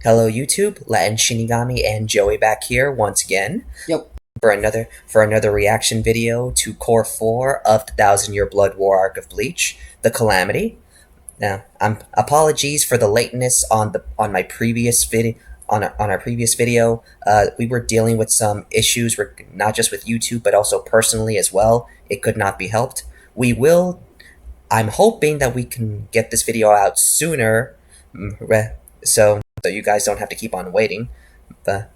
Hello YouTube, Latin Shinigami and Joey back here once again Yep. for another reaction video to Core 4 of the Thousand Year Blood War arc of Bleach, the Calamity. Now, apologies for the lateness on my previous video. On our previous video, we were dealing with some issues, not just with YouTube, but also personally as well. It could not be helped. I'm hoping that we can get this video out sooner, so you guys don't have to keep on waiting. But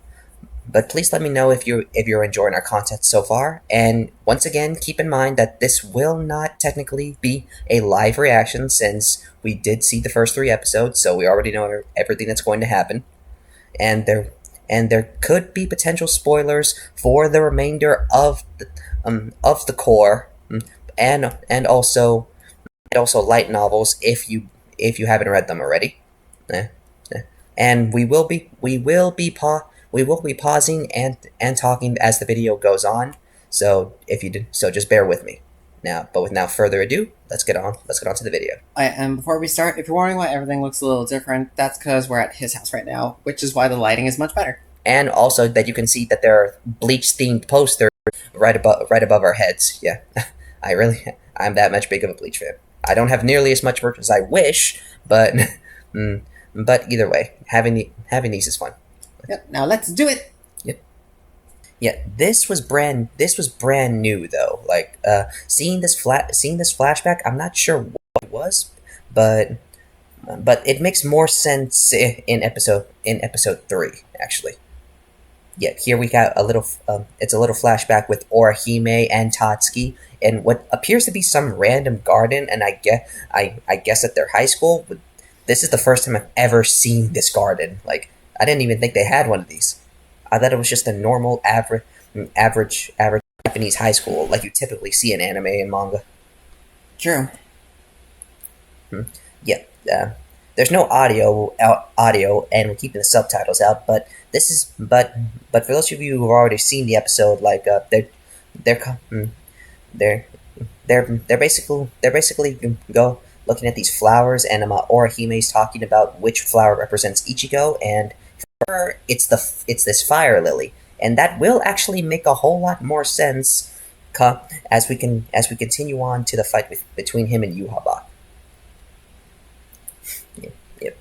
but please let me know if you're enjoying our content so far. And once again, keep in mind that this will not technically be a live reaction since we did see the first 3 episodes, so we already know everything that's going to happen. And there could be potential spoilers for the remainder of the core, and also light novels if you haven't read them already. Eh, and we will be pausing and talking as the video goes on. So just bear with me. But without further ado, let's get on to the video. And before we start, if you're wondering why everything looks a little different, that's because we're at his house right now, which is why the lighting is much better. And also that you can see that there are Bleach themed posters right above our heads. Yeah, I'm that much big of a Bleach fan. I don't have nearly as much merch as I wish, but but either way, having these is fun. Yep. Now let's do it. Yeah, this was brand new though. Like seeing this flashback, I'm not sure what it was, but it makes more sense in episode 3 actually. Yeah, here we got a little it's a little flashback with Orihime and Tatsuki and what appears to be some random garden, and I guess at their high school. But this is the first time I've ever seen this garden. Like, I didn't even think they had one of these. I thought it was just a normal average Japanese high school like you typically see in anime and manga. True. Yeah, there's no audio, and we're keeping the subtitles out. But but for those of you who've already seen the episode, like they're they're they're basically go looking at these flowers, and Orihime's talking about which flower represents Ichigo, and for her, it's this fire lily, and that will actually make a whole lot more sense as we continue on to the fight between him and Yuhaba. Yep.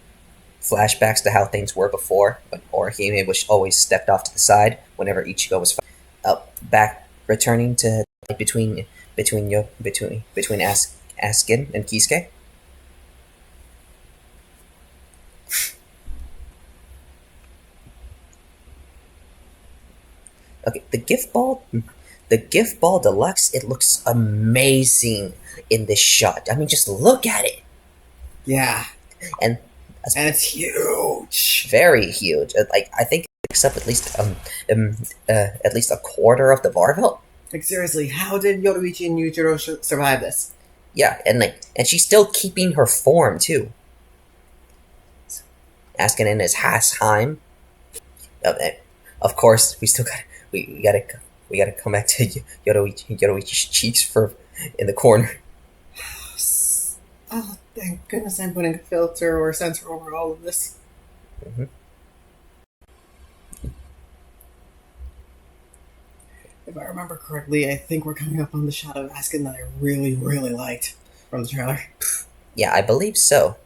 Flashbacks to how things were before, when Orihime was always stepped off to the side whenever Ichigo was back, returning to between Askin and Kisuke. Okay, the gift ball deluxe. It looks amazing in this shot. I mean, just look at it, Yeah. and And it's huge. very huge. Like, I think it picks up at least a quarter of the barbell. Like, seriously, how did Yoruichi and Yujiro survive this? Yeah, and she's still keeping her form too. Asking in his Hasheim. Of course, we gotta come back to Yoruichi's cheeks for in the corner. Oh, thank goodness I'm putting a filter or sensor over all of this. Mm-hmm. If I remember correctly, I think we're coming up on the shot of Askin that I really, really liked from the trailer. Yeah, I believe so.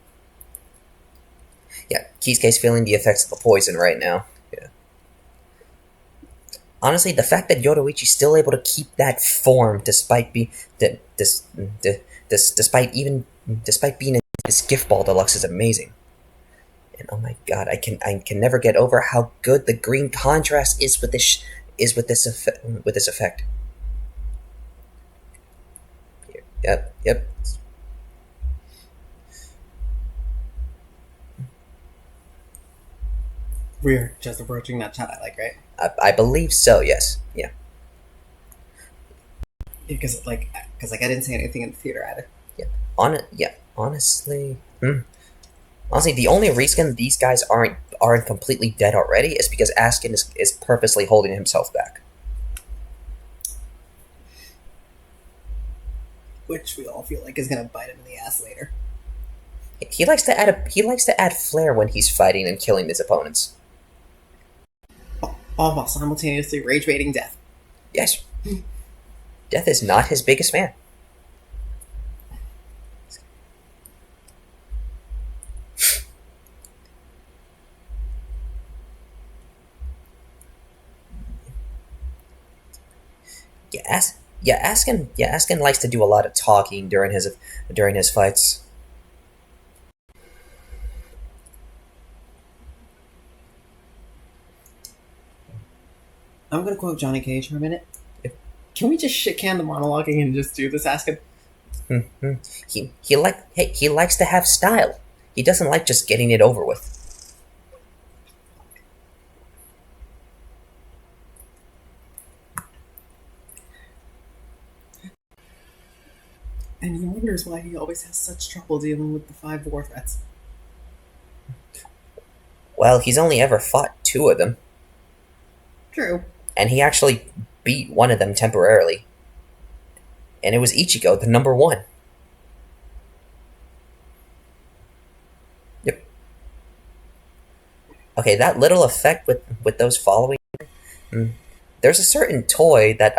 Yeah, Kisuke's feeling the effects of the poison right now. Yeah. Honestly, the fact that Yoruichi's still able to keep that form despite despite being in this gift ball deluxe is amazing. And oh my god, I can never get over how good the green contrast is with this effect. Yep. We're just approaching that shot I like, right? I believe so. Yes. Yeah. Because I didn't see anything in the theater either. Honestly, the only reason these guys aren't completely dead already is because Askin is purposely holding himself back. Which we all feel like is gonna bite him in the ass later. he likes to add flair when he's fighting and killing his opponents. All while simultaneously rage baiting death. Yes, Death is not his biggest fan. Askin likes to do a lot of talking during his fights. I'm gonna quote Johnny Cage for a minute. Can we just shit can the monologuing and just do this asking? He likes to have style. He doesn't like just getting it over with. And he wonders why he always has such trouble dealing with the 5 war threats. Well, he's only ever fought 2 of them. True. And he actually beat one of them temporarily. And it was Ichigo, the number 1. Yep. Okay, that little effect with those following. There's a certain toy that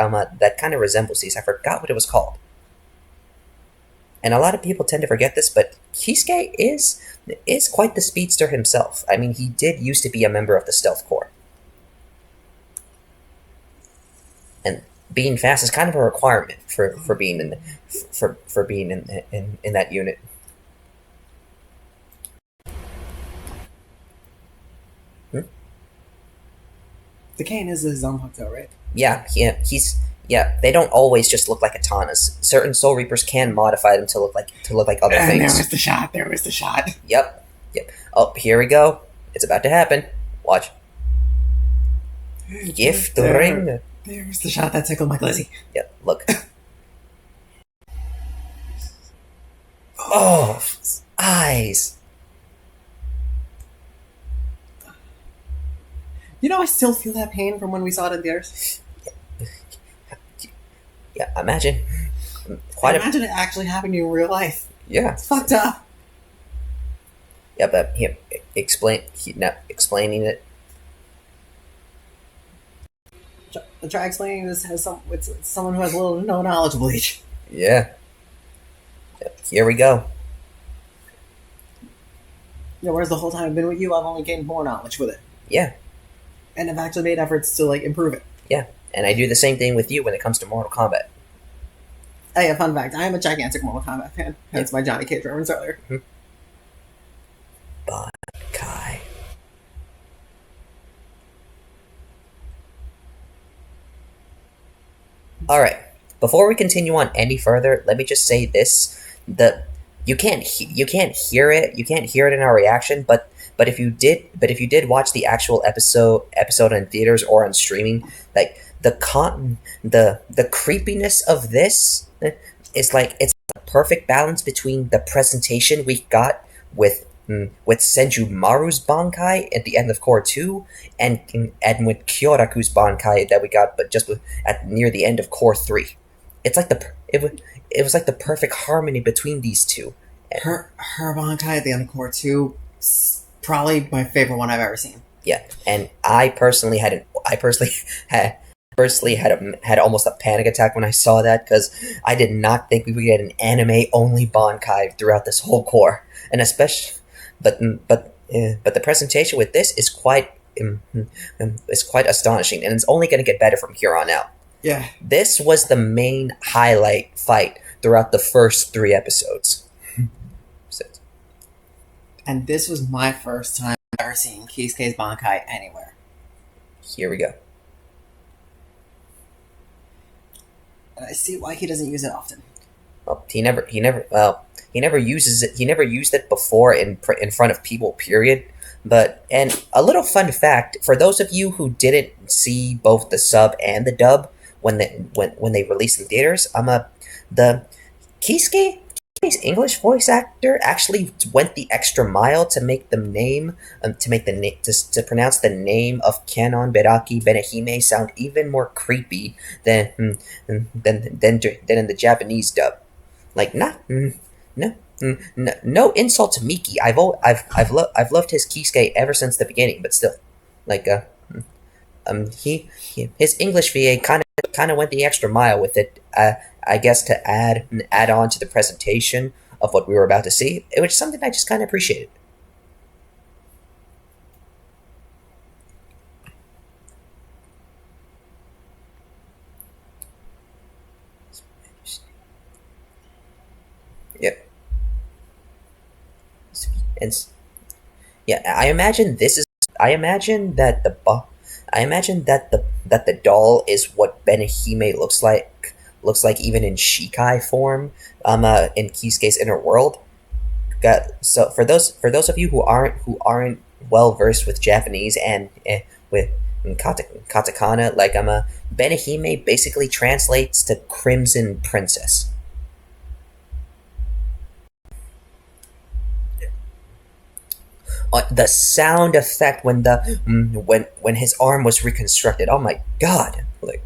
kind of resembles these. I forgot what it was called. And a lot of people tend to forget this, but Kisuke is quite the speedster himself. I mean, he did used to be a member of the Stealth Corps. And being fast is kind of a requirement for being in that unit. The cane is his own Hokuto, right? Yeah, they don't always just look like katanas. Certain Soul Reapers can modify them to look like other And things. There was the shot. Yep. Oh, here we go. It's about to happen. Watch. Gift ring. There's the shot that tickled my glizzy. Yep. Look. Oh, eyes. You know, I still feel that pain from when we saw it in theaters. Yeah, imagine. Imagine it actually happening in real life. Yeah. It's fucked up. Yeah, but explaining it. Try explaining this with someone who has little to no knowledge of Bleach. Yeah. Here we go. You know, whereas the whole time I've been with you, I've only gained more knowledge with it. Yeah. And I've actually made efforts to, improve it. Yeah, and I do the same thing with you when it comes to Mortal Kombat. Hey, a fun fact, I am a gigantic Mortal Kombat fan. Hence my Johnny Cage reference earlier. Bankai. Alright, before we continue on any further, let me just say this. You can't hear it in our reaction, but if you did watch the actual episode in theaters or on streaming, like the creepiness of this is it's a perfect balance between the presentation we got with Senjumaru's Bankai at the end of Core 2 and with Kyoraku's Bankai that we got at near the end of Core 3. It's like it was like the perfect harmony between these two. Her Bankai at the end of Core 2 is probably my favorite one I've ever seen. Yeah, and I personally had almost a panic attack when I saw that because I did not think we would get an anime only Bankai throughout this whole core, and especially, but the presentation with this is quite astonishing, and it's only going to get better from here on out. Yeah, this was the main highlight fight throughout the first 3 episodes. And this was my first time ever seeing Kisuke's Bankai anywhere. Here we go. And I see why he doesn't use it often. Well, he never uses it. He never used it before in front of people. Period. And a little fun fact for those of you who didn't see both the sub and the dub when they released in theaters, the Kisuke's English voice actor actually went the extra mile to make the name to pronounce the name of Kanon Beraki Benehime sound even more creepy than in the Japanese dub. No, no insult to Miki. I've loved his Kisuke ever since the beginning, but still, like he his English VA kind of went the extra mile with it. I guess to add on to the presentation of what we were about to see, which is something I just kind of appreciated. Yeah, and yeah, I imagine this is. I imagine that I imagine that the doll is what Benihime looks like even in Shikai form. In Kisuke's inner world. So for those of you who aren't well versed with Japanese and with katakana, like Benihime basically translates to Crimson Princess. The sound effect when when his arm was reconstructed. Oh my god! Like,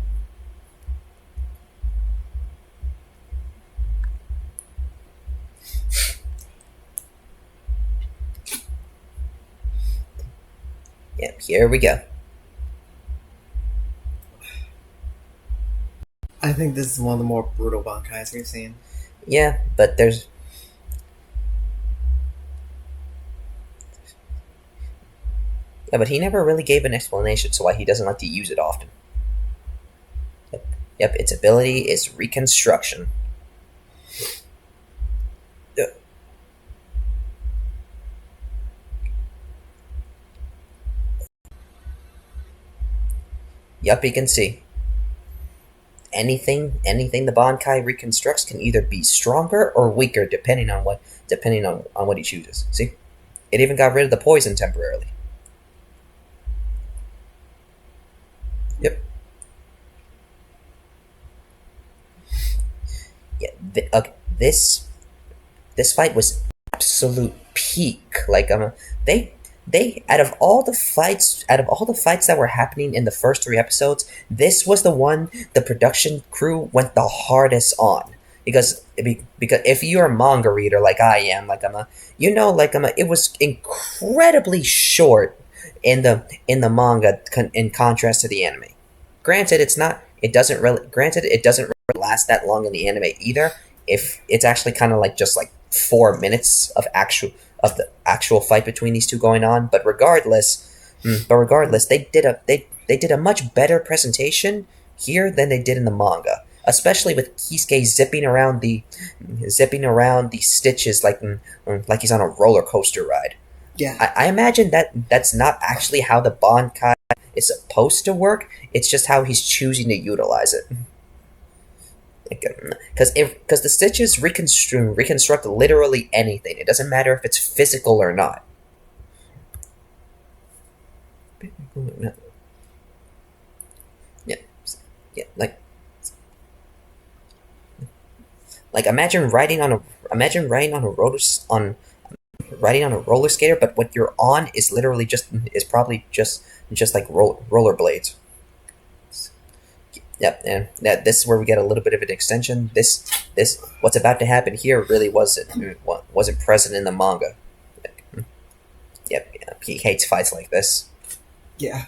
yeah, here we go. I think this is one of the more brutal bankais we've seen. Yeah, but there's yeah, but he never really gave an explanation to why he doesn't like to use it often. Yep, yep. Its ability is reconstruction. Yep, you can see. Anything the Bankai reconstructs can either be stronger or weaker depending on what he chooses. See? It even got rid of the poison temporarily. Yep. Yeah. This fight was absolute peak. Like they they out of all the fights that were happening in the first three episodes, this was the one the production crew went the hardest on. Because if you're a manga reader like I am, like it was incredibly short in the manga in contrast to the anime. Granted, it doesn't really last that long in the anime either. If it's actually kind of like just like 4 minutes of the actual fight between these two going on, but regardless, they did a much better presentation here than they did in the manga, especially with Kisuke zipping around the stitches like he's on a roller coaster ride. Yeah. I imagine that's not actually how the Bankai is supposed to work. It's just how he's choosing to utilize it. Because the stitches reconstruct literally anything. It doesn't matter if it's physical or not. Yeah, yeah. Like imagine riding on a roller skater, but what you're on is probably just like rollerblades. Yep, and this is where we get a little bit of an extension. This what's about to happen here really wasn't present in the manga. Yep, he hates fights like this. Yeah.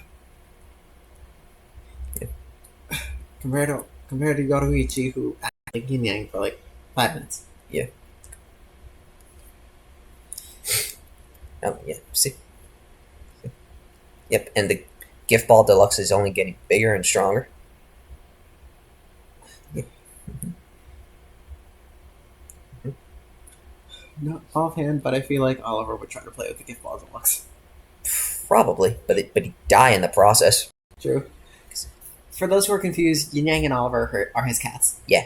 Compared to Yoruichi, who acted yin yang for like 5 minutes. Yeah. Oh yeah. See. Yep, and the gift ball deluxe is only getting bigger and stronger. Not offhand, but I feel like Oliver would try to play with the gift ball deluxe. Probably, but he'd die in the process. True. For those who are confused, Yin Yang and Oliver are his cats. Yeah.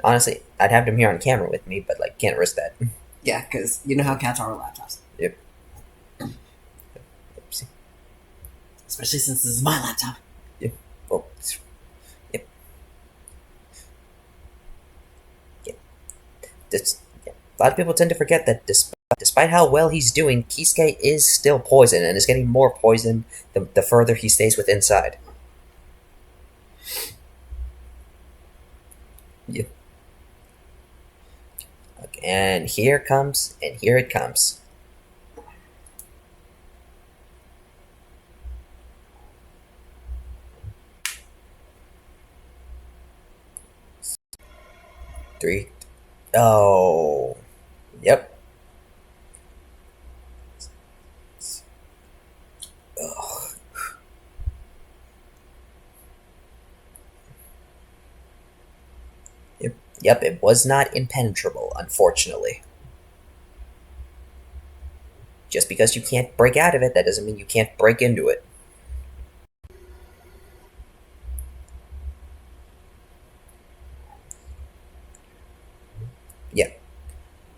Honestly, I'd have them here on camera with me, but like can't risk that. Yeah, because you know how cats are with laptops. Yep. Especially since this is my laptop. Yep. Oh. Yep. Yep. A lot of people tend to forget that despite how well he's doing, Kisuke is still poisoned and is getting more poison the further he stays with inside. Yeah. And here comes, and here it comes. Three. Oh. Yep. Ugh. Yep. Yep, it was not impenetrable, unfortunately. Just because you can't break out of it, that doesn't mean you can't break into it. Yeah.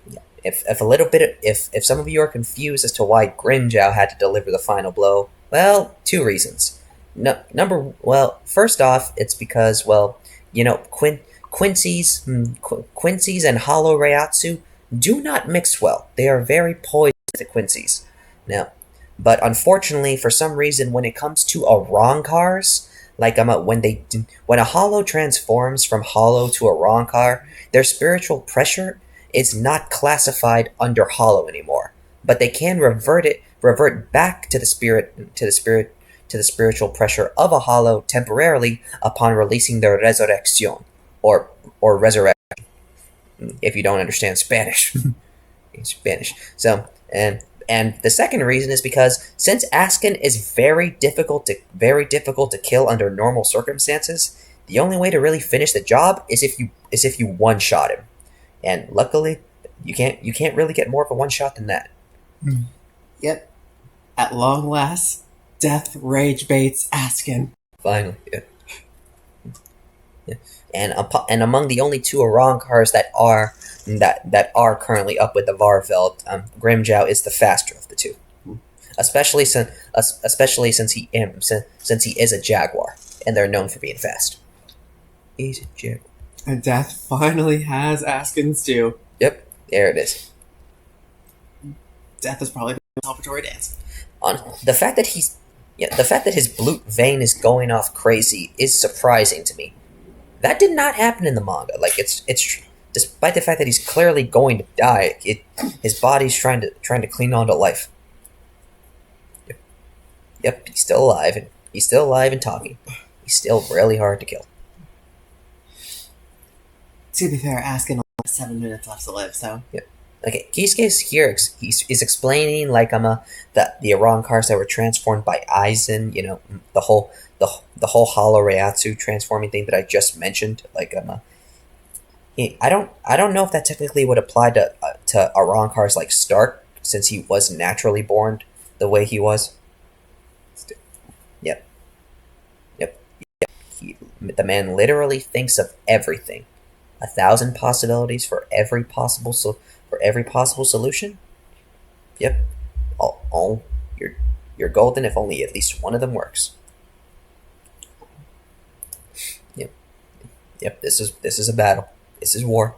Yeah. If a little bit, if some of you are confused as to why Grimjow had to deliver the final blow, well, two reasons. No, well, first off, it's because, well, Quincy's and Hollow Reiatsu do not mix well. They are very poisonous to Quincy's. Now, but unfortunately, for some reason, when it comes to Arankars, like when a Hollow transforms from Hollow to Arankar, their spiritual pressure is not classified under Hollow anymore, but they can revert back to the spiritual pressure of a Hollow temporarily upon releasing their resurrección, or resurrection, if you don't understand Spanish. In Spanish. So and the second reason is because since Askin is very difficult to kill under normal circumstances, the only way to really finish the job is if you one shot him. And luckily, you can't really get more of a one shot than that. Yet, at long last, death rage baits Askin. Finally, yeah. Yeah. And among the only two Arankars that are currently up with the Varveld, Grimjow is the faster of the two, especially since he is a Jaguar, and they're known for being fast. He's a Jaguar. And death finally has Askin's due. Yep, there it is. Death is probably doing a celebratory dance. The fact that his blute vein is going off crazy is surprising to me. That did not happen in the manga. Like it's despite the fact that he's clearly going to die, his body's trying to cling on to life. Yep, he's still alive and talking. He's still really hard to kill. To be fair, Askin only has 7 minutes left to live, so. Yep. Okay, Kisuke is here. He's explaining like the Arankars that were transformed by Aizen. The whole Hollow Reiatsu transforming thing that I just mentioned. Like I don't know if that technically would apply to Arankars like Stark, since he was naturally born the way he was. Yep. The man literally thinks of everything. 1,000 possibilities for every possible solution. Yep. All you're golden if only at least one of them works. Yep. This is a battle. This is war.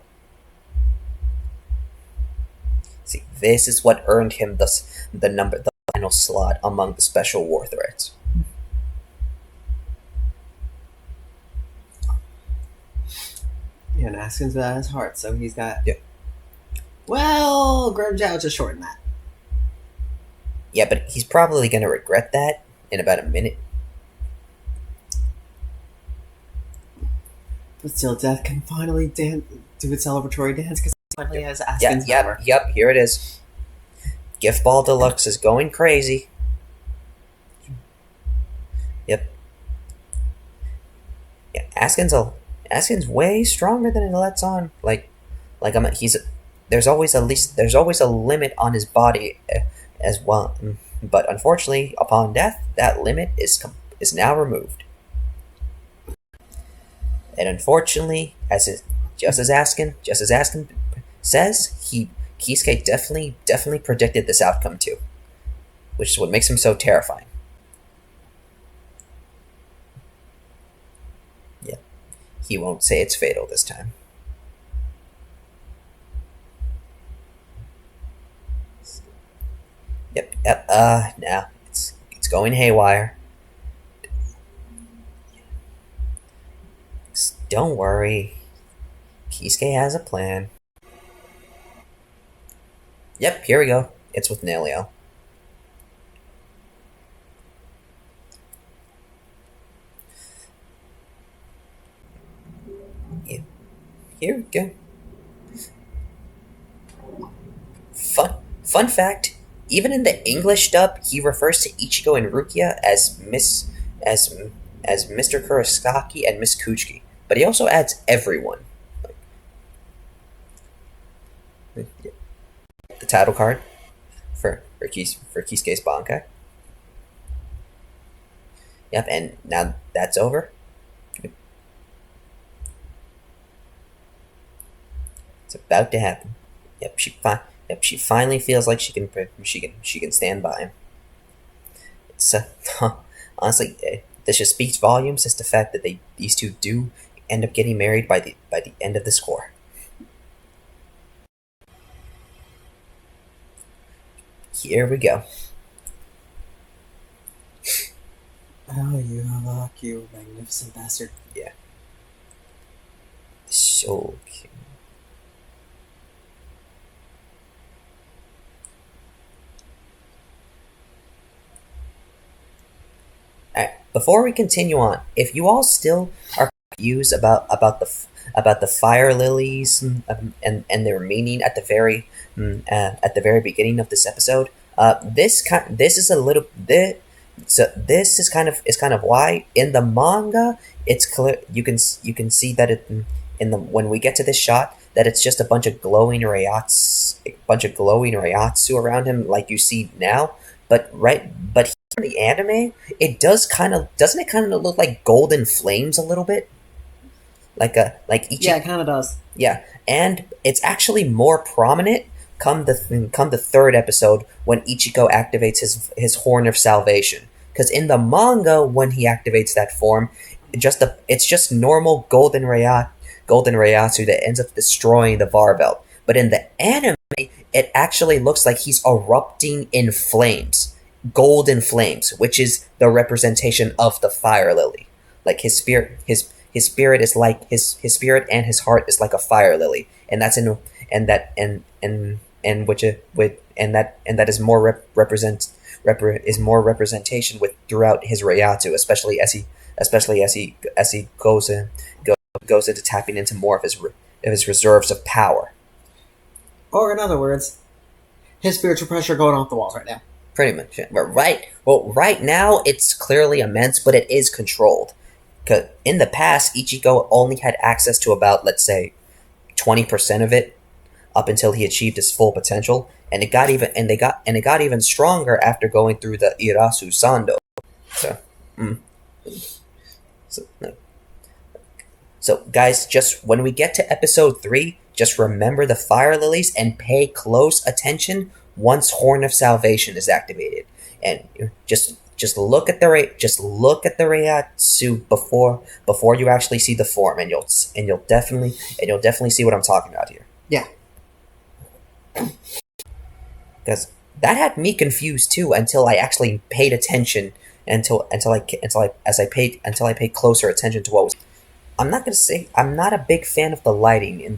See, this is what earned him the final slot among the special war threats. Yeah, and Askin's without his heart, so he's got. Yeah. Well, Grimjow just shortened that. Yeah, but he's probably gonna regret that in about a minute. But still, Death can finally do its celebratory dance because he finally has Askin's power. Yep, here it is. Gift Ball Deluxe is going crazy. Yep. Yeah, Askin's way stronger than it lets on. There's always a limit on his body as well. But unfortunately, upon death, that limit is now removed. And unfortunately, just as Askin says, Kisuke definitely predicted this outcome too, which is what makes him so terrifying. Yeah, he won't say it's fatal this time. Yep. Now it's going haywire. Don't worry. Kisuke has a plan. Yep, here we go. It's with Nelio. Yeah, here we go. Fun fact: even in the English dub, he refers to Ichigo and Rukia as as as Mr. Kurosaki and Miss Kuchiki, but he also adds everyone. Like, the title card for Kisuke's Bankai. Yep, and now that's over. It's about to happen. Yep, she finally feels like she can stand by him. It's honestly, this just speaks volumes as the fact that these two do end up getting married by the end of the score. Here we go. Oh, you luck, you magnificent bastard. Yeah. So cute. Alright, before we continue on, if you all still are confused about the fire lilies and their meaning at the very beginning of this episode, this is a little bit. So this is kind of why in the manga it's clear you can see that in the when we get to this shot that it's just a bunch of glowing Rayatsu around him like you see now, but here in the anime it doesn't it kind of look like golden flames a little bit, like each. Yeah, it kind of does. Yeah, and it's actually more prominent come the third episode when Ichigo activates his horn of salvation. Because in the manga, when he activates that form, it's just normal golden Rayatsu that ends up destroying the Varbelt. But in the anime, it actually looks like he's erupting in flames, golden flames, which is the representation of the fire lily. Like his spirit is like his spirit and his heart is like a fire lily, and that's in and that and which with and that is more is more representation with throughout his Rayatsu, especially as he goes into tapping into more of his reserves of power. Or in other words, his spiritual pressure going off the walls right now. Pretty much, right now it's clearly immense, but it is controlled. Cause in the past, Ichigo only had access to about, let's say, 20% of it up until he achieved his full potential, and it got even stronger after going through the Irasu Sando. So, so, no. So, guys, just when we get to episode 3, just remember the fire lilies and pay close attention once Horn of Salvation is activated, and just look at the Rayatsu before you actually see the form, and you'll definitely see what I'm talking about here. Yeah. Because that had me confused too until I actually paid attention until I paid closer attention to what was. I'm not gonna say I'm not a big fan of the lighting in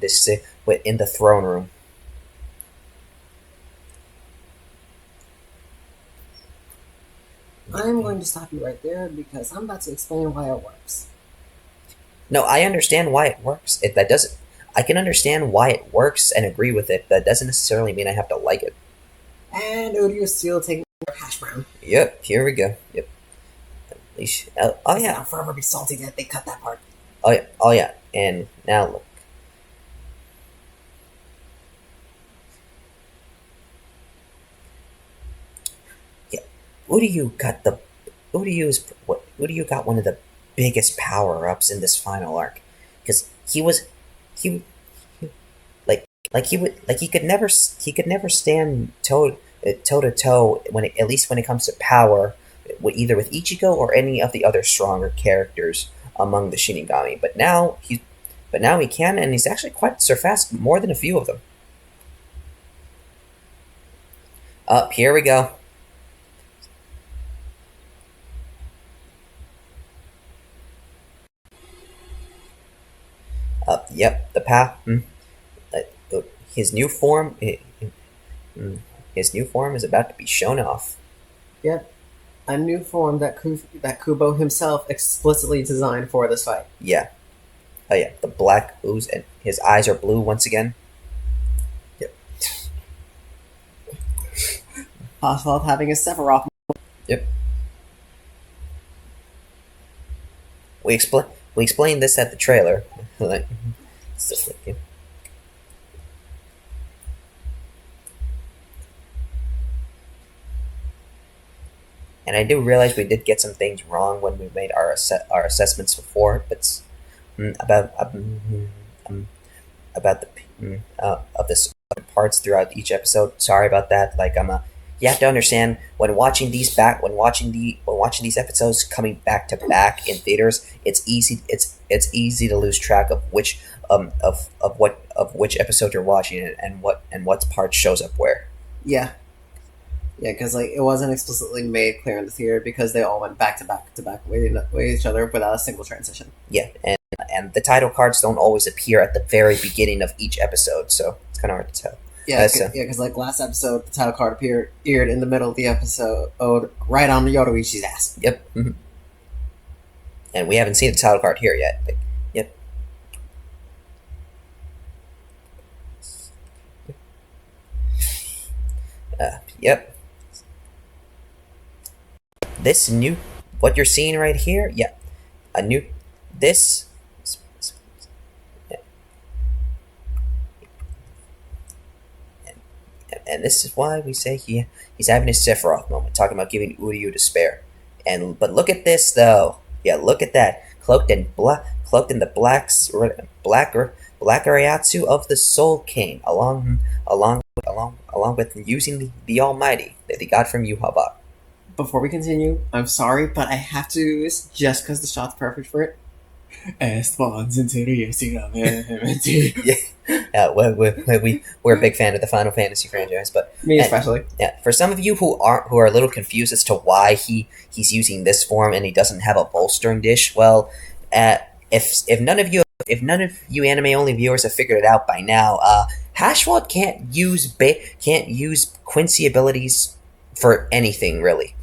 in the throne room. I'm going to stop you right there because I'm about to explain why it works. No, I understand why it works. That doesn't. I can understand why it works and agree with it. That doesn't necessarily mean I have to like it. And Odie is still taking hash brown. Yep, here we go. Yep. Oh yeah. I'll forever be salty that they cut that part. Oh yeah. And now look. Yeah, Uryu got one of the biggest power ups in this final arc, because he he could never stand toe to toe at least when it comes to power, either with Ichigo or any of the other stronger characters among the Shinigami. But now he can, and he's actually quite surpassed more than a few of them. Up here we go. Yep, the path. His new form. Mm. His new form is about to be shown off. Yep, a new form that Kubo himself explicitly designed for this fight. Yeah. Oh yeah, the black ooze and his eyes are blue once again. Yep. Oswald having a Sephiroth. Yep. We explain we explained this at the trailer. Like, and I do realize we did get some things wrong when we made our assessments before, but about about the of the parts throughout each episode. Sorry about that. Like you have to understand when watching these episodes coming back to back in theaters, it's easy to lose track of which episode you're watching and what part shows up where. Yeah, yeah, because like it wasn't explicitly made clear in the theater because they all went back to back with each other without a single transition. Yeah, and the title cards don't always appear at the very beginning of each episode, so it's kind of hard to tell. Yeah, because like last episode, the title card appeared in the middle of the episode, right on Yoruichi's ass. Yep. Mm-hmm. And we haven't seen the title card here yet. But, yep. Yep. This new, what you're seeing right here, yeah, a new, this, yeah. And this is why we say he's having his Sephiroth moment, talking about giving Uryu despair. But look at this though, yeah, look at that, cloaked in the black Ariatsu of the Soul King, along with using the Almighty that he got from Yuhabak. Before we continue, I'm sorry, but I have to do this just because the shot's perfect for it. Yeah, we're a big fan of the Final Fantasy franchise, but me especially. Yeah, for some of you who are a little confused as to why he's using this form and he doesn't have a bolstering dish, well, if none of you anime only viewers have figured it out by now, Hashwald can't use Quincy abilities for anything really.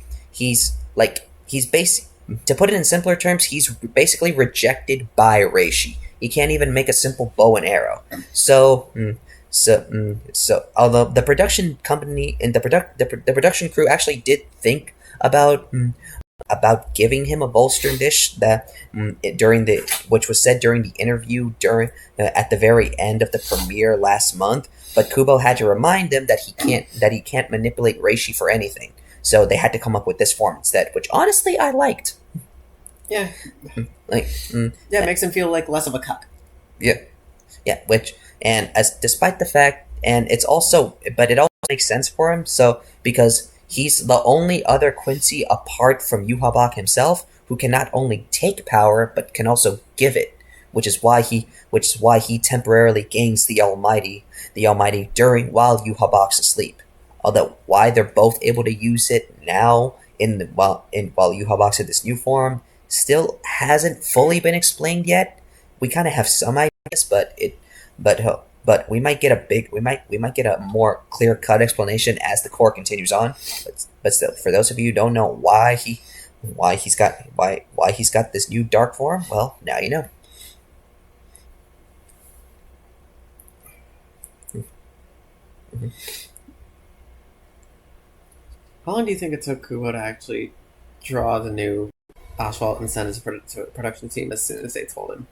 To put it in simpler terms, he's basically rejected by Reishi. He can't even make a simple bow and arrow. So although the production company and the production crew actually did think about giving him a bolster dish which was said during the interview at the very end of the premiere last month, but Kubo had to remind them that he can't manipulate Reishi for anything. So they had to come up with this form instead, which honestly I liked. Yeah. Yeah, it makes him feel like less of a cuck. Yeah. Yeah, despite the fact, it also makes sense for him, so, because he's the only other Quincy apart from Yuhabak himself who can not only take power, but can also give it, which is why he temporarily gains the Almighty while Yuhabak's asleep. Although why they're both able to use it now while Yuhabak's in this new form still hasn't fully been explained yet. We kind of have some ideas, but we might get a more clear cut explanation as the core continues on. But still, for those of you who don't know why he's got this new dark form, well, now you know. Mm-hmm. How long do you think it took Kubo to actually draw the new Asphalt and send his production team as soon as they told him?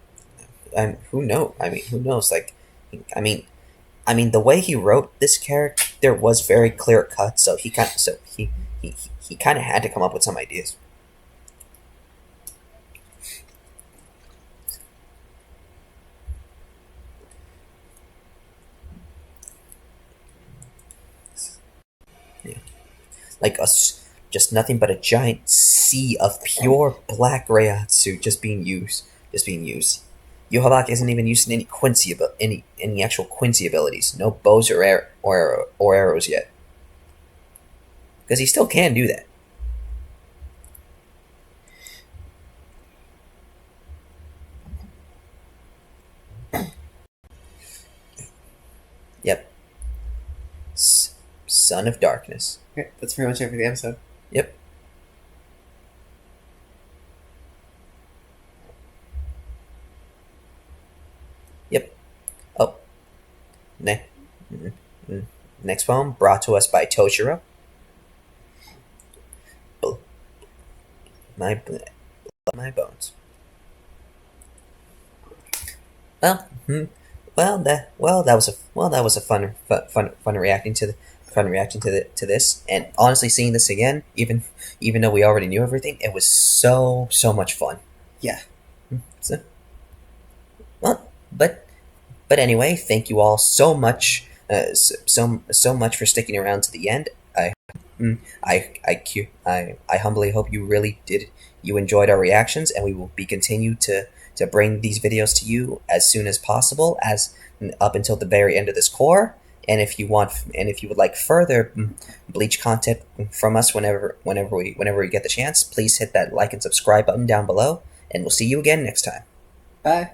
And who knows? Who knows? The way he wrote this character was very clear cut, so he kind of had to come up with some ideas. Yeah. Just nothing but a giant sea of pure black Reiatsu just being used. Yuhabak isn't even using any actual Quincy abilities. No bows or arrows yet. Because he still can do that. Yep. son of darkness. Okay, that's pretty much it for the episode. Yep. Yep. Oh, ne- mm, mm. Next poem brought to us by Toshiro. My my bones. Well, that was a fun reacting to to this, and honestly, seeing this again, even though we already knew everything, it was so much fun. Yeah. So, well, but anyway, thank you all so much, so much for sticking around to the end. I humbly hope you really did. You enjoyed our reactions, and we will be continue to bring these videos to you as soon as possible, as up until the very end of this core. And if you want, and if you would like further Bleach content from us, whenever we get the chance, please hit that like and subscribe button down below, and we'll see you again next time. Bye.